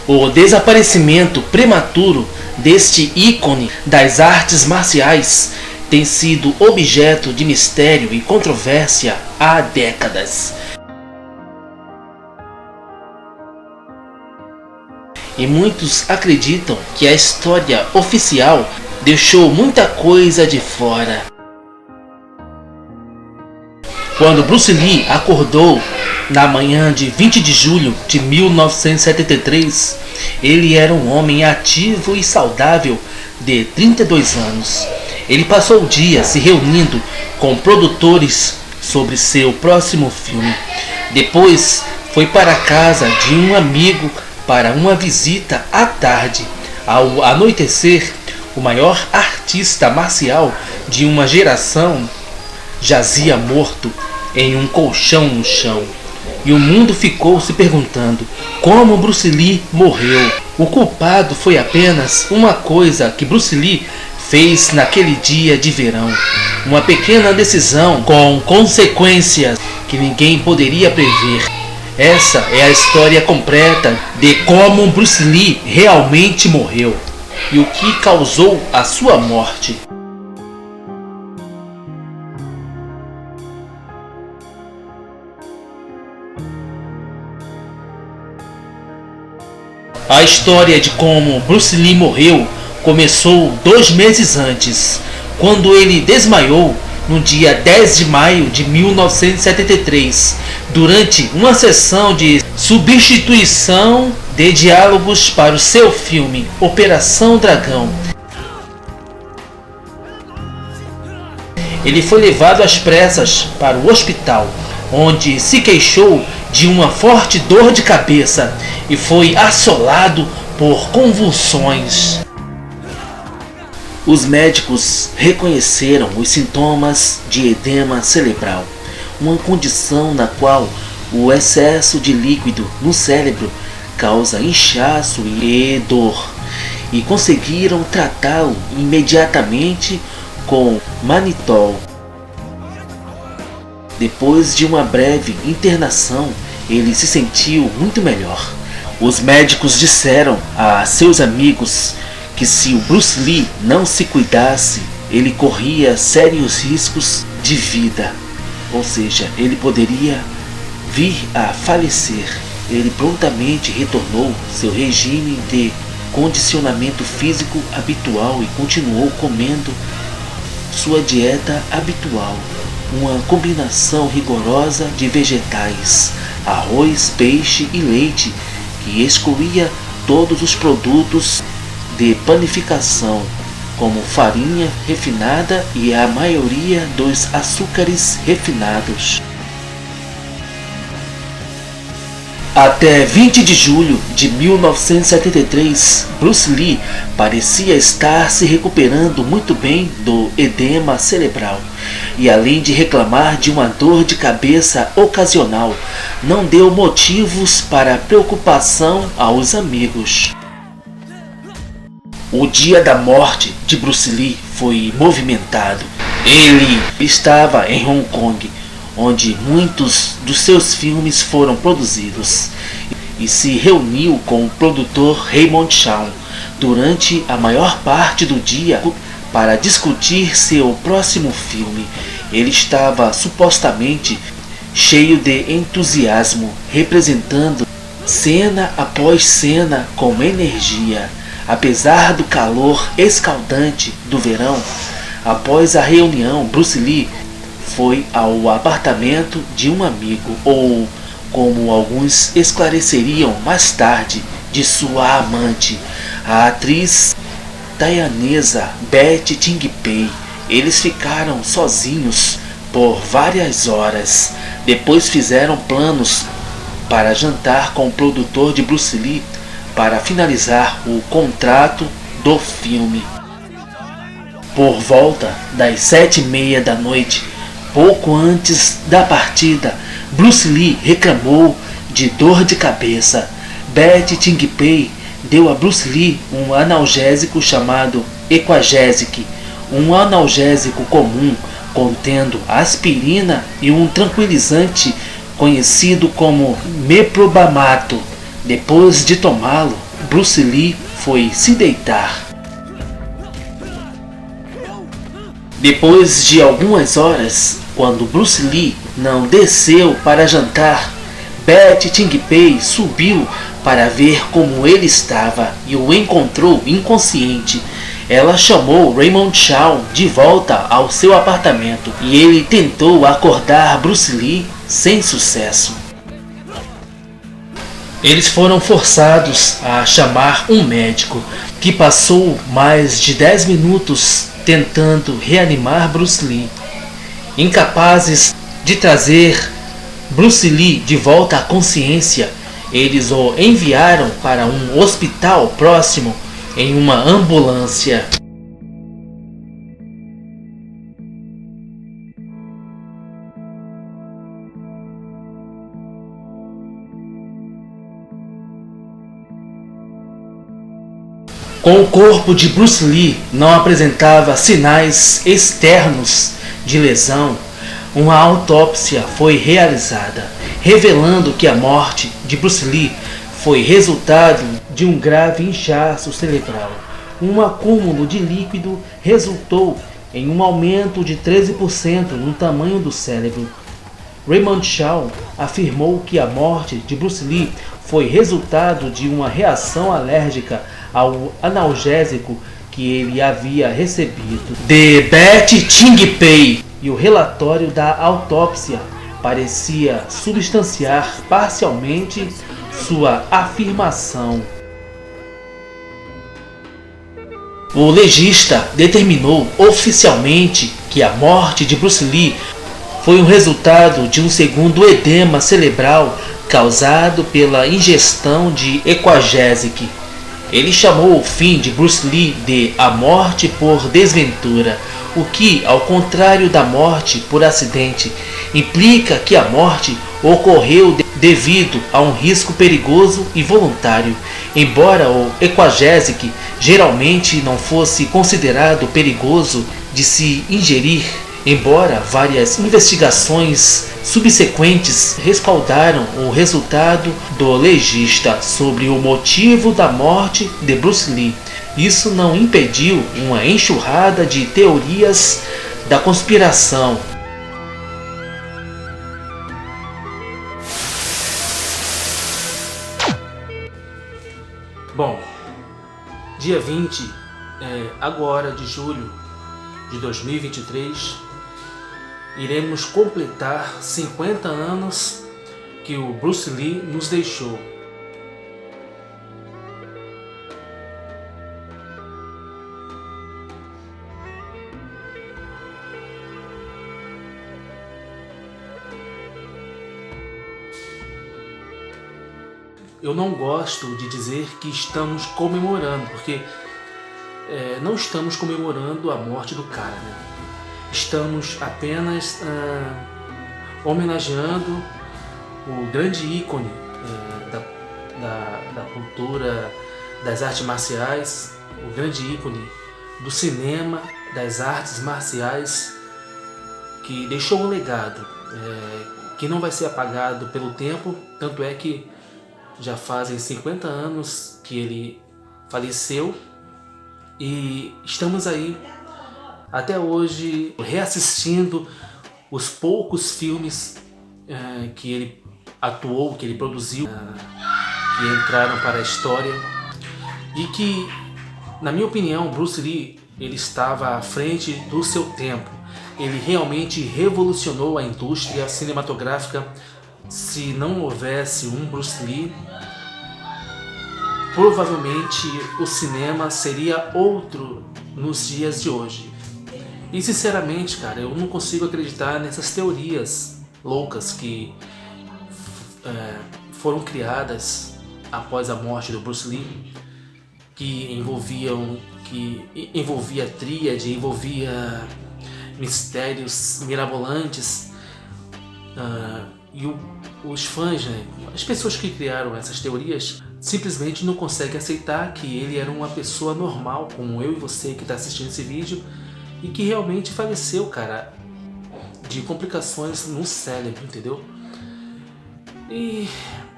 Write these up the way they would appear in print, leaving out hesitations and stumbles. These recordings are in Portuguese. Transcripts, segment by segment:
O desaparecimento prematuro deste ícone das artes marciais tem sido objeto de mistério e controvérsia há décadas. E muitos acreditam que a história oficial deixou muita coisa de fora. Quando Bruce Lee acordou na manhã de 20 de julho de 1973, ele era um homem ativo e saudável de 32 anos. Ele passou o dia se reunindo com produtores sobre seu próximo filme. Depois foi para a casa de um amigo para uma visita à tarde. Ao anoitecer, o maior artista marcial de uma geração jazia morto em um colchão no chão. E o mundo ficou se perguntando como Bruce Lee morreu. O culpado foi apenas uma coisa que Bruce Lee fez naquele dia de verão. Uma pequena decisão com consequências que ninguém poderia prever. Essa é a história completa de como Bruce Lee realmente morreu e o que causou a sua morte. A história de como Bruce Lee morreu começou 2 meses antes, quando ele desmaiou no dia 10 de maio de 1973, durante uma sessão de substituição de diálogos para o seu filme Operação Dragão. Ele foi levado às pressas para o hospital, onde se queixou de uma forte dor de cabeça e foi assolado por convulsões. Os médicos reconheceram os sintomas de edema cerebral, uma condição na qual o excesso de líquido no cérebro causa inchaço e dor, e conseguiram tratá-lo imediatamente com manitol. Depois de uma breve internação, ele se sentiu muito melhor. Os médicos disseram a seus amigos que se o Bruce Lee não se cuidasse, ele corria sérios riscos de vida, ou seja, ele poderia vir a falecer. Ele prontamente retornou seu regime de condicionamento físico habitual e continuou comendo sua dieta habitual, uma combinação rigorosa de vegetais, arroz, peixe e leite, que excluía todos os produtos de panificação, como farinha refinada e a maioria dos açúcares refinados. Até 20 de julho de 1973, Bruce Lee parecia estar se recuperando muito bem do edema cerebral e, além de reclamar de uma dor de cabeça ocasional, não deu motivos para preocupação aos amigos. O dia da morte de Bruce Lee foi movimentado. Ele estava em Hong Kong, onde muitos dos seus filmes foram produzidos, e se reuniu com o produtor Raymond Chow durante a maior parte do dia para discutir seu próximo filme. Ele estava supostamente cheio de entusiasmo, representando cena após cena com energia. Apesar do calor escaldante do verão, após a reunião, Bruce Lee foi ao apartamento de um amigo, ou como alguns esclareceriam mais tarde, de sua amante, a atriz taiwanesa Betty Ting Pei. Eles ficaram sozinhos por várias horas. Depois fizeram planos para jantar com o produtor de Bruce Lee para finalizar o contrato do filme. Por volta das 7h30 da noite, pouco antes da partida, Bruce Lee reclamou de dor de cabeça. Betty Ting Pei deu a Bruce Lee um analgésico chamado Equagesic, um analgésico comum contendo aspirina e um tranquilizante conhecido como meprobamato. Depois de tomá-lo, Bruce Lee foi se deitar. Depois de algumas horas, quando Bruce Lee não desceu para jantar, Betty Ting-Pei subiu para ver como ele estava e o encontrou inconsciente. Ela chamou Raymond Chow de volta ao seu apartamento e ele tentou acordar Bruce Lee sem sucesso. Eles foram forçados a chamar um médico que passou mais de 10 minutos tentando reanimar Bruce Lee. Incapazes de trazer Bruce Lee de volta à consciência, eles o enviaram para um hospital próximo em uma ambulância. Com o corpo de Bruce Lee não apresentava sinais externos de lesão, uma autópsia foi realizada, revelando que a morte de Bruce Lee foi resultado de um grave inchaço cerebral. Um acúmulo de líquido resultou em um aumento de 13% no tamanho do cérebro. Raymond Chow afirmou que a morte de Bruce Lee foi resultado de uma reação alérgica ao analgésico que ele havia recebido de Betty Ting-Pei, e o relatório da autópsia parecia substanciar parcialmente sua afirmação. O legista determinou oficialmente que a morte de Bruce Lee foi um resultado de um segundo edema cerebral causado pela ingestão de Aquagesic. Ele chamou o fim de Bruce Lee de a morte por desventura, o que, ao contrário da morte por acidente, implica que a morte ocorreu devido a um risco perigoso e voluntário. Embora o Aquagesic geralmente não fosse considerado perigoso de se ingerir, embora várias investigações subsequentes respaldaram o resultado do legista sobre o motivo da morte de Bruce Lee, isso não impediu uma enxurrada de teorias da conspiração. Bom, dia 20 agora de julho de 2023, iremos completar 50 anos que o Bruce Lee nos deixou. Eu não gosto de dizer que estamos comemorando, porque não estamos comemorando a morte do cara, né? Estamos apenas homenageando o grande ícone da cultura das artes marciais, o grande ícone do cinema, das artes marciais, que deixou um legado que não vai ser apagado pelo tempo, tanto é que já fazem 50 anos que ele faleceu e estamos aí até hoje reassistindo os poucos filmes que ele atuou, que ele produziu, que entraram para a história, e que, na minha opinião, Bruce Lee ele estava à frente do seu tempo. Ele realmente revolucionou a indústria cinematográfica. Se não houvesse um Bruce Lee, provavelmente o cinema seria outro nos dias de hoje. E sinceramente, cara, eu não consigo acreditar nessas teorias loucas que foram criadas após a morte do Bruce Lee, que envolvia tríade, envolvia mistérios mirabolantes, e os fãs, né, as pessoas que criaram essas teorias, simplesmente não conseguem aceitar que ele era uma pessoa normal, como eu e você que está assistindo esse vídeo, e que realmente faleceu, cara, de complicações no cérebro, entendeu? E,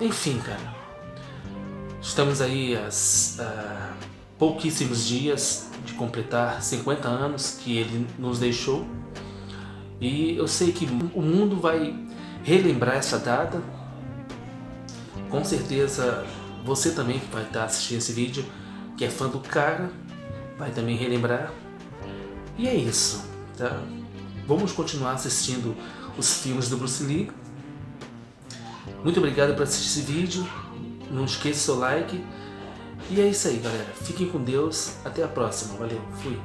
enfim, cara, Estamos aí a pouquíssimos dias de completar 50 anos que ele nos deixou. E eu sei que o mundo vai relembrar essa data. Com certeza você também que vai estar assistindo esse vídeo, que é fã do cara, vai também relembrar. E é isso, tá? Vamos continuar assistindo os filmes do Bruce Lee. Muito obrigado por assistir esse vídeo. Não esqueça o seu like. E é isso aí, galera. Fiquem com Deus. Até a próxima. Valeu. Fui.